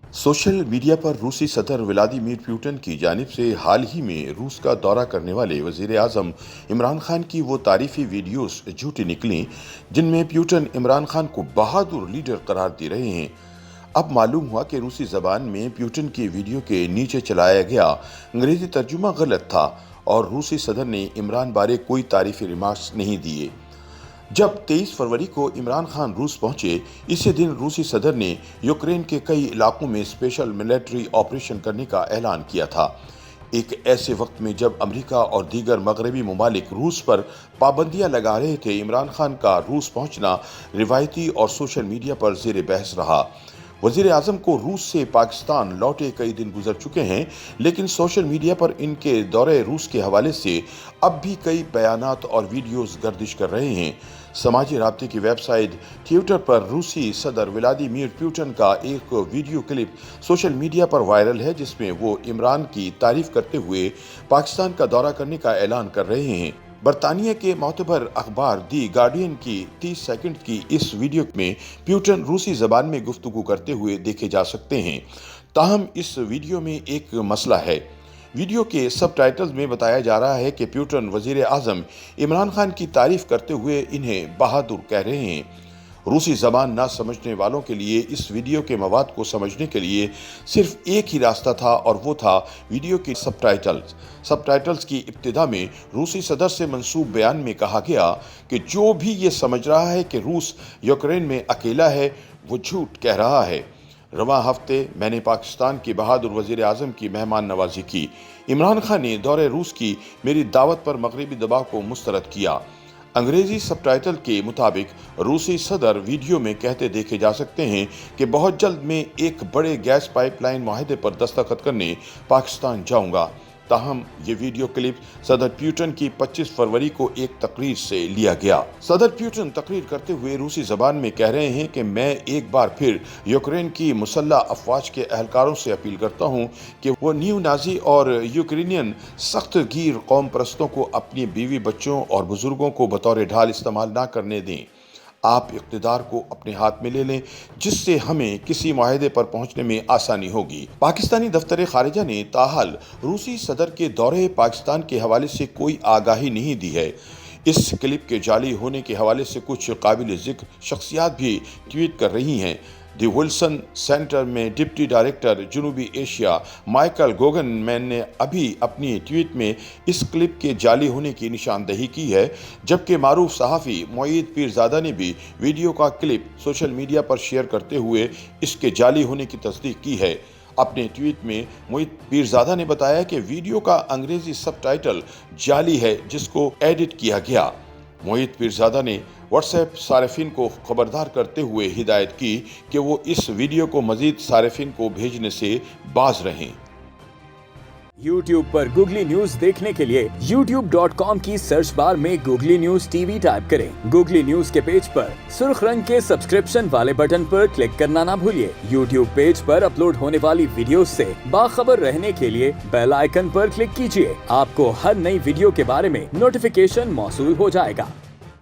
Social media पर रूसी सदर व्लादिमीर पुतिन की जानिब से हाल ही में रूस का दौरा करने वाले वज़ीर आज़म इमरान खान की वो तारीफी वीडियोस झूठी निकलीं जिनमें पुतिन इमरान खान को बहादुर लीडर करार दे रहे हैं। अब मालूम हुआ कि रूसी ज़बान में पुतिन की वीडियो के नीचे चलाया गया अंग्रेज़ी तर्जुमा गलत था और रूसी सदर ने इमरान बारे कोई तारीफी रिमार्क्स नहीं दिए। जब 23 फरवरी को इमरान खान रूस पहुंचे, इसी दिन रूसी सदर ने यूक्रेन के कई इलाकों में स्पेशल मिलिट्री ऑपरेशन करने का ऐलान किया था। एक ऐसे वक्त में जब अमेरिका और दीगर मगरबी ममालिक रूस पर पाबंदियां लगा रहे थे, इमरान खान का रूस पहुंचना रिवायती और सोशल मीडिया पर ज़ेर बहस रहा। वज़ीर आज़म को रूस से पाकिस्तान लौटे कई दिन गुजर चुके हैं, लेकिन सोशल मीडिया पर इनके दौरे रूस के हवाले से अब भी कई बयानात और वीडियोस गर्दिश कर रहे हैं। समाजी राब्ते की वेबसाइट ट्विटर पर रूसी सदर व्लादिमीर पुतिन का एक वीडियो क्लिप सोशल मीडिया पर वायरल है, जिसमें वो इमरान की तारीफ करते हुए पाकिस्तान का दौरा करने का ऐलान कर रहे हैं। बरतानिया के मोतबर अखबार दी गार्डियन की 30 सेकंड की इस वीडियो में पुतिन रूसी ज़बान में गुफ्तगू करते हुए देखे जा सकते हैं। ताहम इस वीडियो में एक मसला है। वीडियो के सबटाइटल्स में बताया जा रहा है कि पुतिन वज़ीर आज़म इमरान खान की तारीफ करते हुए इन्हें बहादुर कह रहे हैं। रूसी ज़बान ना समझने वालों के लिए इस वीडियो के मवाद को समझने के लिए सिर्फ एक ही रास्ता था और वो था वीडियो की सबटाइटल्स की इब्तिदा में रूसी सदर से मंसूब बयान में कहा गया कि जो भी ये समझ रहा है कि रूस यूक्रेन में अकेला है, वो झूठ कह रहा है। रवां हफ्ते मैंने पाकिस्तान के बहादुर वज़ीर आज़म की मेहमान नवाजी की। इमरान खान ने दौरे रूस की मेरी दावत पर मगरबी दबाव को मुस्तरद किया। अंग्रेजी सबटाइटल के मुताबिक रूसी सदर वीडियो में कहते देखे जा सकते हैं कि बहुत जल्द मैं एक बड़े गैस पाइपलाइन मुआहदे पर दस्तखत करने पाकिस्तान जाऊंगा। ताहम ये वीडियो क्लिप सदर पुतिन की 25 फरवरी को एक तकरीर से लिया गया। सदर पुतिन तकरीर करते हुए रूसी ज़बान में कह रहे हैं कि मैं एक बार फिर यूक्रेन की मुसल्लह अफवाज के अहलकारों से अपील करता हूं कि वो न्यू नाजी और यूक्रेनियन सख्त गिर कौम परस्तों को अपनी बीवी, बच्चों और बुजुर्गों को बतौर ढाल इस्तेमाल ना करने दें। आप इक़्तिदार को अपने हाथ में ले लें, जिससे हमें किसी मुआहदे पर पहुंचने में आसानी होगी। पाकिस्तानी दफ्तर खारिजा ने ताहाल रूसी सदर के दौरे पाकिस्तान के हवाले से कोई आगाही नहीं दी है। इस क्लिप के जाली होने के हवाले से कुछ काबिल ज़िक्र शख्सियात भी ट्वीट कर रही हैं। दी विल्सन सेंटर में डिप्टी डायरेक्टर जनूबी एशिया माइकल गोगनमैन ने अभी अपनी ट्वीट में इस क्लिप के जाली होने की निशानदेही की है, जबकि मारूफ सहाफ़ी मोईद पीरज़ादा ने भी वीडियो का क्लिप सोशल मीडिया पर शेयर करते हुए इसके जाली होने की तस्दीक की है। अपने ट्वीट में मोईद पीरज़ादा ने बताया कि वीडियो का अंग्रेजी सबटाइटल जाली है, जिसको एडिट किया गया। मोईद पीरज़ादा ने व्हाट्सएप सारिफिन को खबरदार करते हुए हिदायत की कि वो इस वीडियो को मजीद सारिफिन को भेजने से बाज रहें। YouTube पर गूगली न्यूज देखने के लिए youtube.com की सर्च बार में गूगली न्यूज टीवी टाइप करें। गूगली न्यूज के पेज पर सुर्ख रंग के सब्सक्रिप्शन वाले बटन पर क्लिक करना ना भूलिए। YouTube पेज पर अपलोड होने वाली वीडियोस से बाखबर रहने के लिए बेल आइकन पर क्लिक कीजिए। आपको हर नई वीडियो के बारे में नोटिफिकेशन मौसूल हो जाएगा।